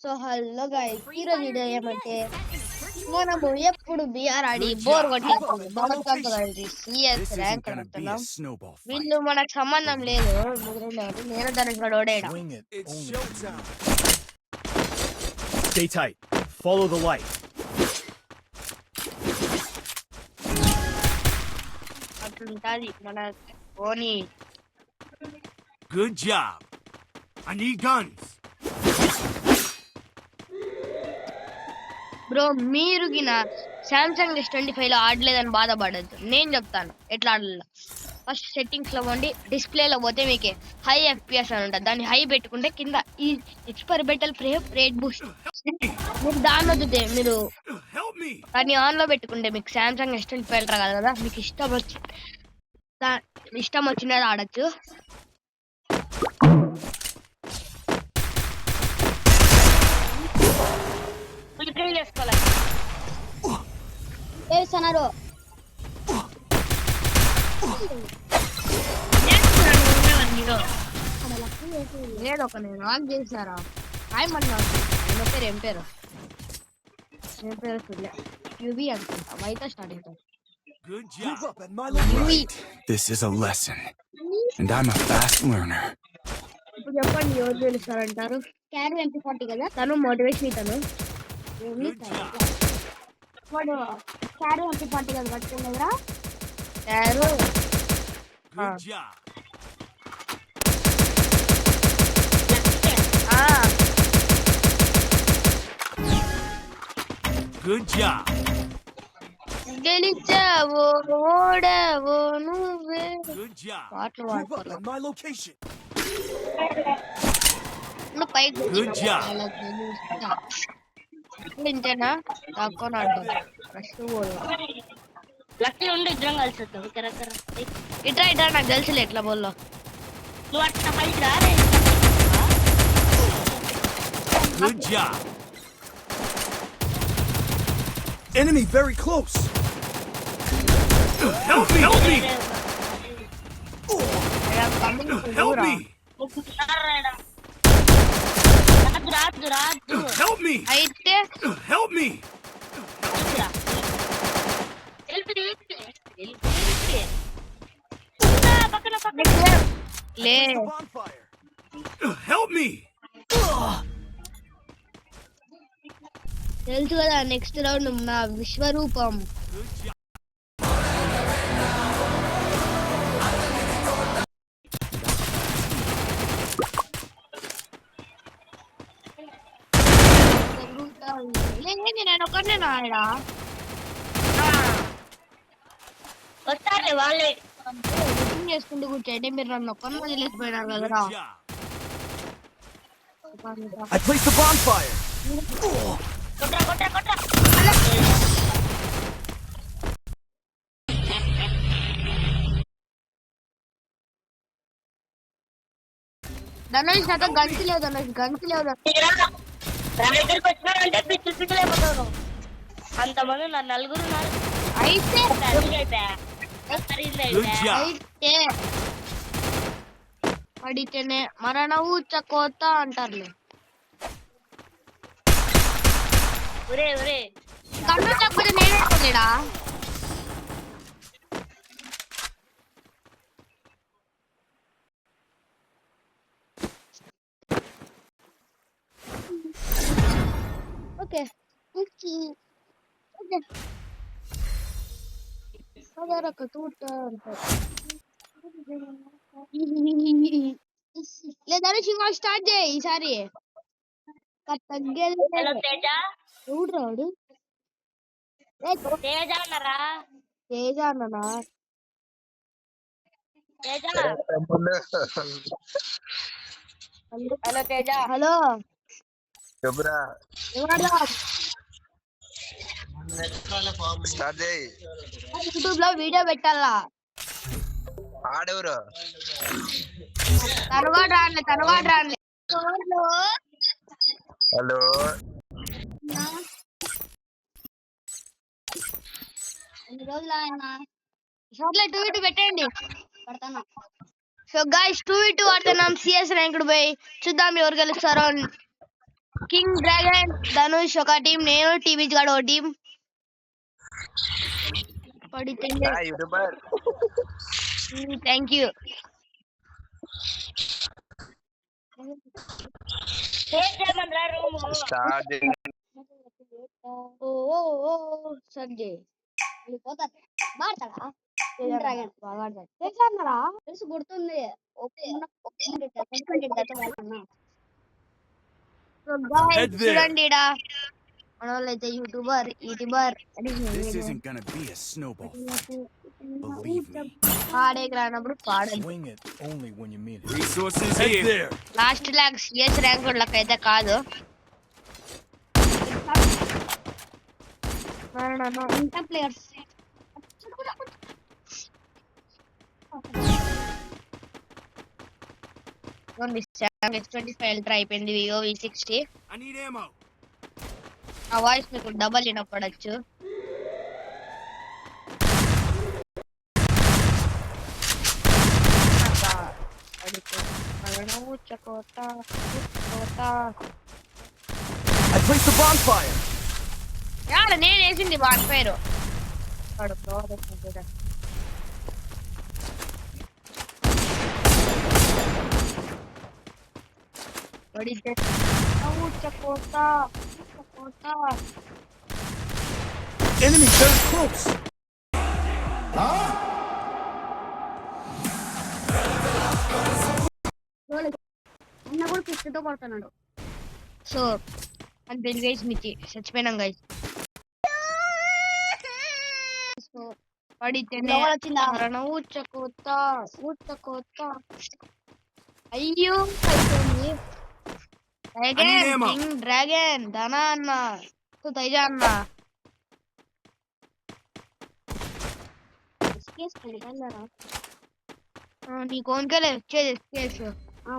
So hello guys, ఈరోజు video ఏమంటే మనము ఎప్పుడు బిఆర్ ఆడి బోర్ కొట్టేస్తుంది. మనకు సిఎస్ ర్యాంక్ అడుగుతున్నాం. వీళ్ళు మనకు సంబంధం లేదు. నేను దానికి ఓడేయడం. Stay tight. Follow the light. అట్లుంటది మన ఓని. Good job. I need guns. Bro, మీరు గిన సామ్సంగ్ S25 లో ఆడలేదని బాధపడద్దు. నేను చెప్తాను ఎట్లా ఆడాల. ఫస్ట్ సెట్టింగ్స్ లో పోండి, డిస్ప్లేలో పోతే మీకు హై FPS అని ఉంటుంది. దాన్ని హై పెట్టుకుంటే కింద ఈ ఎక్స్పెరిమెంటల్ ఫ్రేమ్ రేట్ బూస్ట్ మీరు దాని వద్దుతే మీరు దాన్ని ఆన్ లో పెట్టుకుంటే మీకు సామ్సంగ్ S25 రాదు కదా. మీకు ఇష్టం వచ్చినది ఆడచ్చు. చేస్తున్నారు లేదు ఒక నేను ఆన్ చేసారా హాయ్ మన్నా పేరు ఏం పేరు యువి అనుకుంటా వైతో స్టార్ట్ అవుతాం. Good job. This is a lesson. And I'm a fast learner. ఇప్పుడు చెప్పండి ఎవరు తెలుస్తారంటారు? క్యారు MP40 కదా, తను మోటివేషన్ ఇతను. వాడు క్యారు MP40 కదా పట్టుకునేవరా క్యారు. Good job. గెలిచావో ఓడావో నువ్వే. పాటలు on my location. పైకి ఇంతేనా తక్కువ లక్కీ ఉండి ఇద్దరం కలిసి వస్తాం. ఇట్రా ఇట్రా, నాకు తెలుసులే ఎట్లా బోల్లో. నువ్వు అట్లా పైకి రారే. Good job. Enemy very close. Help me! Help me! Help me! Help me! అయితే Help me! లే Help me! తెలుసు కదా నెక్స్ట్ రౌండ్ నా విశ్వరూపం. నేను ఒకనే నాయడా వస్తారే వాళ్ళే చేసుకుంటూ కూర్చోండి. మీరు నన్ను ఒక్కరిని వదిలేసిపోయినారు కదరా. I placed the bonfire. Dhanush నాతో గన్స్ లేవు. ధనుష్ గన్స్ లేవు. దగ్గరికి వచ్చినారంటే పిచ్చులేకపోతాను. అంతమంది నా నలుగురు అయితే పడితేనే మరణ ఊచ కోత అంటారులే. ఒరే ఒరే కన్ను లేకపోతే నేనేడా ఓకే లేదా సినిమా స్టార్ట్ చేయి ఈసారి. ఎవడు రాడు తేజ అన్నారా? తేజ అన్ననా? తేజ హలో తేజ. హలో చెప్పురా. యూట్యూబ్ లో వీడియో పెట్టాలా? ఆడెవరు? తనవాడు రానులే. హలో టూ పెట్టండి. సో గైస్ 2v2 ఆడుతున్నాం. సిఎస్ ర్యాంక్డ్ పోయి చూద్దాం ఎవరు గెలుస్తారో. కింగ్ డ్రాగన్ ధనుష్ ఒక టీం, నేను టీవీజ్ గాడు ఒక టీం. పడితే యూట్యూబర్ థ్యాంక్ యూ. సేవ్ చేయమని రా రూము. స్టార్ట్ ఓ ఓ ఓ సంజయ్ పోతాడు మాడతాడా డ్రాగన్ బాగా ఆడతాడు తెలుసా అన్నారా తెలుసు గుర్తుంది Head there. చూడండి ఈడ మనోళ్ళైతే youtuber youtuber This isn't gonna be a snowball fight. Believe me. పాడేకి రానప్పుడు పాడదు. Swing it only when you mean it. Resources here. Last ల్యాక్ సిఎస్ ర్యాంక్ అయితే కాదు. ఇంకా ప్లేయర్స్ ఎంటర్ అయిపోయింది. Vivo V60. I need ammo. ఆ వాయిస్ మీకు డబల్ వినపడచ్చు. I placed the bonfire. నేను వేసింది వాడి పేరు. పడితే Enemy very close. అన్న కూడా పిచ్చితో కొడుతున్నాడు. సో అంతే గైస్, మిచ్చి చచ్చిపోయినాం గైస్. పడితేనే వచ్చిందా ఊచకోత అయ్యో అయిపోయింది. కింగ్ డ్రాగన్ ధనా అన్న తైజ అన్న నీ కోన్కెళ్ళి వచ్చేది ఎస్కేస్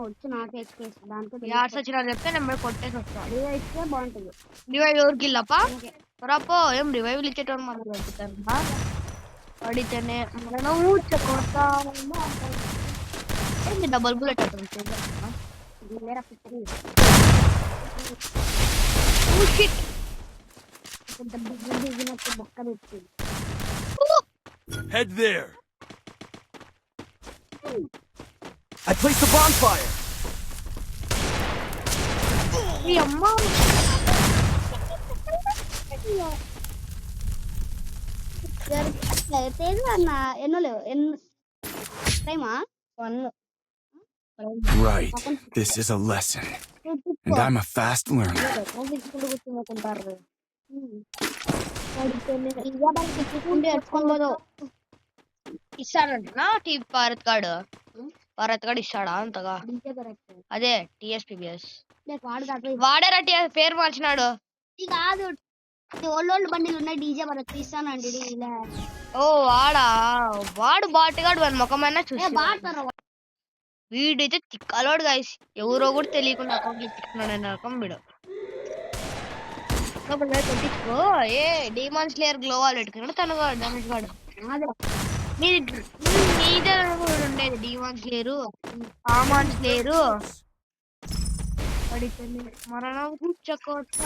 వచ్చి నాకు ఎక్స్ప్రెస్ దాంతో యాడ్స్ వచ్చినా చెప్తే నెంబర్ కొట్టేసి వస్తా. ఇస్తే బాగుంటుంది. రివైవ్ ఎవరికి ఇల్లప్పా రాపో ఏం రివైవ్ ఇచ్చేటోళ్ళు మనకు పంపుతారు. పడితేనే డబల్ బుల్లెట్ అటు బొక్క పెట్టి Head there. I placed the bonfire. అమ్మా తేజ్ అన్న ఎన్నో లేవు టైమా 1 Right. This is a lesson. And I'm a fast learner. ఇస్తాడంటున్నా Bharat గాడు ఇస్తాడా అంతగా? అదే టిఎస్పీబీఎస్ వాడారా పేరు మార్చినాడు. కాదు ఓల్డ్ బండిలు ఉన్నాయి డీజే భరత్ ఇస్తానండి. ఓ వాడా వాడు బాటుగాడు వాడి ముఖమైనా చూసి వీడైతే తిక్కలోడు గైస్. ఎవరో కూడా తెలియకుండా అకౌంట్ తిక్కున్నాడు రకం వీడు. కొట్టించుకో ఏ డీమాన్ స్లేయర్ గ్లోవాల్ పెట్టుకున్నాడు తను డామేజ్ గాడు. నీదే ఉండేది డీమాన్ స్లేయరు ఆమాన్ స్లేయరు. పడితే మరణం కూర్చోకోత